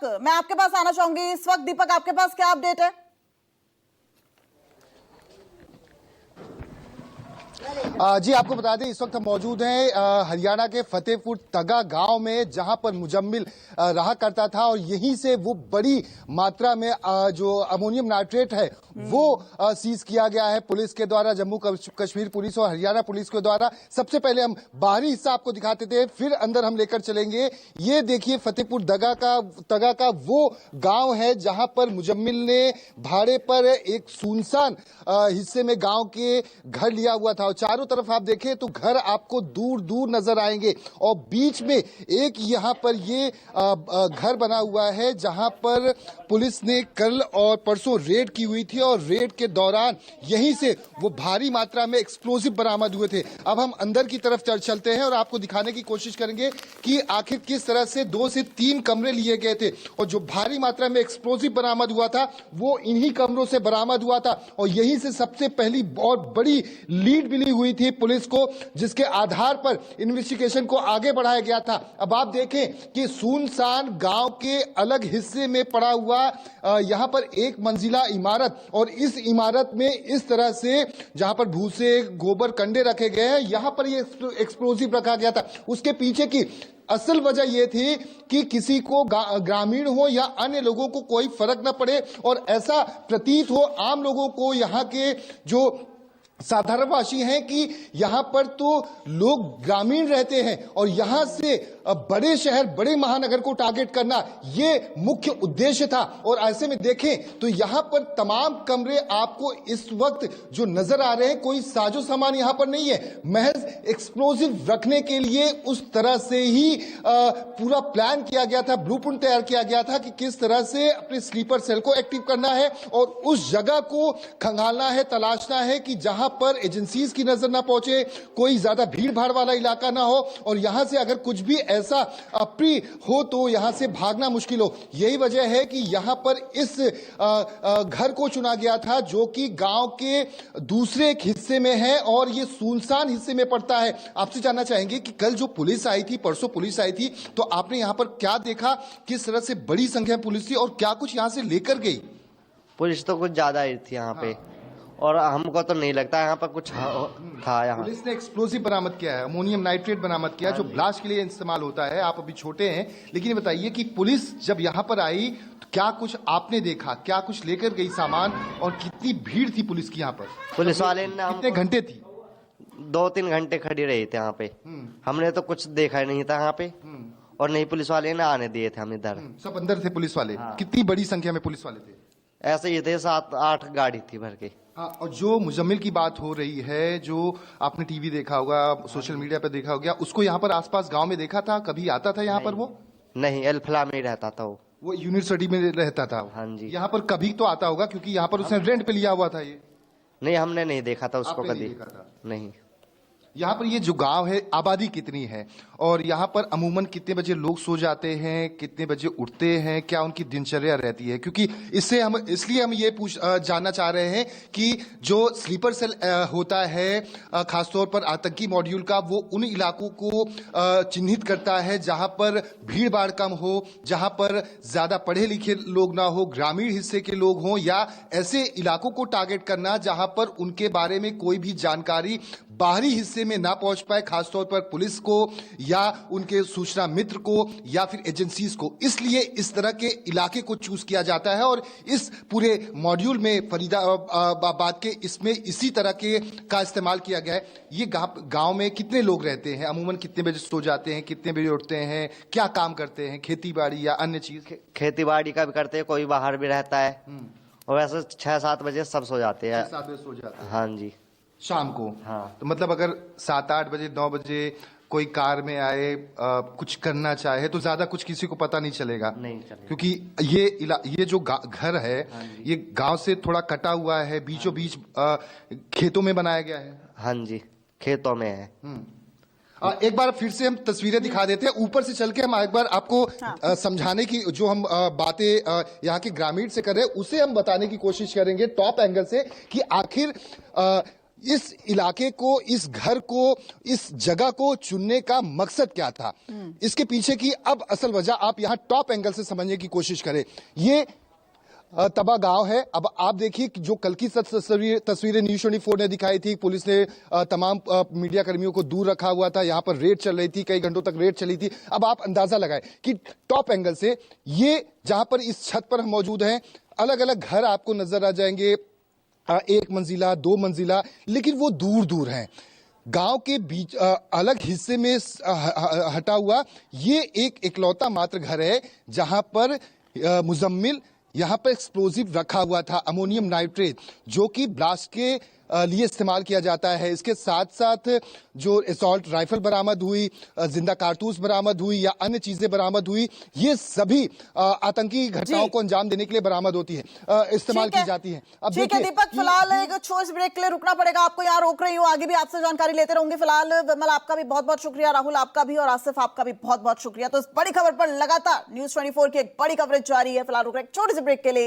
दीपक, मैं आपके पास आना चाहूंगी इस वक्त। दीपक, आपके पास क्या अपडेट है? जी आपको बता दें इस वक्त हम मौजूद हैं हरियाणा के फतेहपुर तगा गांव में, जहां पर मुजम्मिल रहा करता था और यहीं से वो बड़ी मात्रा में जो अमोनियम नाइट्रेट है वो सीज किया गया है पुलिस के द्वारा, जम्मू कश्मीर पुलिस और हरियाणा पुलिस के द्वारा। सबसे पहले हम बाहरी हिस्सा आपको दिखाते थे, फिर अंदर हम लेकर चलेंगे। ये देखिए फतेहपुर तगा का वो गांव है जहां पर मुजम्मिल ने भाड़े पर एक सुनसान हिस्से में गांव के घर लिया हुआ था। और चारों तरफ आप देखें तो घर आपको दूर दूर नजर आएंगे और बीच में एक यहां पर ये घर बना हुआ है जहां पर पुलिस ने कल और परसों रेड की हुई थी और रेड के दौरान यहीं से वो भारी मात्रा में एक्सप्लोजिव बरामद हुए थे। अब हम अंदर की तरफ चलते हैं और आपको दिखाने की कोशिश करेंगे कि आखिर किस तरह से 2 से 3 कमरे लिए गए थे और जो भारी मात्रा में एक्सप्लोजिव बरामद हुआ था वो इन्हीं कमरों से बरामद हुआ था। और यहीं से सबसे पहली बहुत बड़ी लीड मिली हुई थी पुलिस को, जिसके आधार पर इन्वेस्टिगेशन को आगे बढ़ाया गया था। अब आप देखें कि सुनसान गांव के अलग हिस्से में पड़ा हुआ यहां पर एक मंजिला इमारत, और इस इमारत में इस तरह से जहां पर भूसे गोबर कंडे रखे गए हैं, यहां पर ये एक्सप्लोजिव रखा गया था। उसके पीछे की असल वजह यह थी कि किसी को ग्रामीण हो या अन्य लोगों को कोई फर्क न पड़े और ऐसा प्रतीत हो आम लोगों को, यहां के जो साधारणवासी हैं, कि यहां पर तो लोग ग्रामीण रहते हैं और यहां से बड़े शहर बड़े महानगर को टारगेट करना यह मुख्य उद्देश्य था। और ऐसे में देखें तो यहां पर तमाम कमरे आपको इस वक्त जो नजर आ रहे हैं, कोई साजो सामान यहां पर नहीं है, महज एक्सप्लोजिव रखने के लिए उस तरह से ही पूरा प्लान किया गया था, ब्लूप्रिंट तैयार किया गया था कि किस तरह से अपने स्लीपर सेल को एक्टिव करना है और उस जगह को खंगालना है, तलाशना है कि जहां पर एजेंसीज की नजर ना पहुंचे, कोई ज्यादा भीड़ भाड़ वाला इलाका ना हो और यहां से अगर कुछ भी ऐसा अप्रिय हो तो यहां से भागना मुश्किल हो। यही वजह है कि यहां पर इस घर को चुना गया था जो कि गांव के दूसरे एक हिस्से में है और ये सुनसान हिस्से में पड़ता है। आपसे जानना चाहेंगे कि कल जो पुलिस आई थी, परसों पुलिस आई थी, तो आपने यहां पर क्या देखा, किस तरह से बड़ी संख्या में पुलिस थी और क्या कुछ यहां से लेकर गई? पुलिस तो कुछ ज्यादा ही थी यहाँ पे और हमको तो नहीं लगता यहाँ पर कुछ था। यहाँ पुलिस ने एक्सप्लोजिव बरामद किया है, अमोनियम नाइट्रेट बरामद किया जो ब्लास्ट के लिए इस्तेमाल होता है। आप अभी छोटे हैं, लेकिन ये बताइए कि पुलिस जब यहाँ पर आई तो क्या कुछ आपने देखा, क्या कुछ लेकर गई सामान और कितनी भीड़ थी पुलिस की यहाँ पर? पुलिस वाले ने कितने घंटे थी? 2-3 घंटे खड़ी रही थे यहाँ पे। हमने तो कुछ देखा ही नहीं था यहाँ पे और नहीं पुलिस वाले ने आने दिए थे हम इधर। सब अंदर थे पुलिस वाले? कितनी बड़ी संख्या में पुलिस वाले थे? ऐसे ही थे, 7-8 गाड़ी थी भर के। और जो मुजम्मिल की बात हो रही है, जो आपने टीवी देखा होगा, सोशल मीडिया पर देखा होगा, उसको यहाँ पर आसपास गांव में देखा था? कभी आता था यहाँ पर? वो नहीं, अल्फला में ही रहता था वो यूनिवर्सिटी में रहता था। हाँ जी। यहाँ पर कभी तो आता होगा क्योंकि यहाँ पर उसने रेंट पे लिया हुआ था। ये नहीं, हमने नहीं देखा था उसको कभी। नहीं। यहाँ पर ये जो गांव है, आबादी कितनी है और यहाँ पर अमूमन कितने बजे लोग सो जाते हैं, कितने बजे उठते हैं, क्या उनकी दिनचर्या रहती है? क्योंकि इसलिए हम ये जानना चाह रहे हैं कि जो स्लीपर सेल होता है खासतौर पर आतंकी मॉड्यूल का, वो उन इलाकों को चिन्हित करता है जहां पर भीड़ भाड़ कम हो, जहां पर ज्यादा पढ़े लिखे लोग ना हो, ग्रामीण हिस्से के लोग हों, या ऐसे इलाकों को टारगेट करना जहां पर उनके बारे में कोई भी जानकारी बाहरी हिस्से में ना पहुंच पाए, खासतौर पर पुलिस को या उनके सूचना मित्र को या फिर एजेंसीज को। इसलिए इस तरह के इलाके को चूज किया जाता है और इस पूरे मॉड्यूल में फरीदाबाद के इसमें इसी तरह के का इस्तेमाल किया गया है। ये गांव में कितने लोग रहते हैं, अमूमन कितने बजे सो जाते हैं, कितने बजे उठते हैं, क्या काम करते हैं, खेती बाड़ी या अन्य चीज? खेती बाड़ी का भी करते हैं, कोई बाहर भी रहता है और वैसे 6-7 बजे सब सो जाते हैं। 7 बजे सो जाते हैं? हाँ जी। शाम को? हाँ। तो मतलब अगर 7-8 बजे 9 बजे कोई कार में आए कुछ करना चाहे तो ज्यादा कुछ किसी को पता नहीं चलेगा? नहीं चलेगा, क्योंकि ये जो घर है ये गांव से थोड़ा कटा हुआ है, बीचों बीच खेतों में बनाया गया है। हाँ जी, खेतों में है। एक बार फिर से हम तस्वीरें दिखा देते हैं, ऊपर से चल के हम एक बार आपको समझाने की जो हम बातें यहाँ के ग्रामीण से कर रहे हैं उसे हम बताने की कोशिश करेंगे टॉप एंगल से कि आखिर इस इलाके को, इस घर को, इस जगह को चुनने का मकसद क्या था, इसके पीछे की अब असल वजह आप यहां टॉप एंगल से समझने की कोशिश करें। ये तबा गांव है। अब आप देखिए कि जो कल की तस्वीरें न्यूज़ 24 ने दिखाई थी, पुलिस ने तमाम मीडिया कर्मियों को दूर रखा हुआ था, यहां पर रेड चल रही थी, कई घंटों तक रेड चली थी। अब आप अंदाजा लगाएं कि टॉप एंगल से ये जहां पर इस छत पर हम मौजूद हैं, अलग अलग घर आपको नजर आ जाएंगे, एक मंजिला, दो मंजिला, लेकिन वो दूर दूर हैं। गांव के बीच अलग हिस्से में हटा हुआ ये एक इकलौता मात्र घर है जहां पर मुजम्मिल यहां पर एक्सप्लोजिव रखा हुआ था, अमोनियम नाइट्रेट, जो कि ब्लास्ट के लिए इस्तेमाल किया जाता है। इसके साथ साथ जो असॉल्ट राइफल बरामद हुई, जिंदा कारतूस बरामद हुई या अन्य चीजें बरामद हुई, ये सभी आतंकी घटनाओं को अंजाम देने के लिए बरामद होती है, इस्तेमाल की जाती है। अब ठीक है दीपक, फिलहाल एक छोटे ब्रेक के लिए रुकना पड़ेगा, आपको यहाँ रोक रही हूँ, आगे भी आपसे जानकारी लेते रहूंगे। फिलहाल विमल आपका भी बहुत बहुत शुक्रिया, राहुल आपका भी, और आसिफ आपका भी बहुत बहुत शुक्रिया। तो इस बड़ी खबर पर लगातार न्यूज़ 24 की एक बड़ी कवरेज जारी है। फिलहाल रुक रहे एक छोटे से ब्रेक के लिए।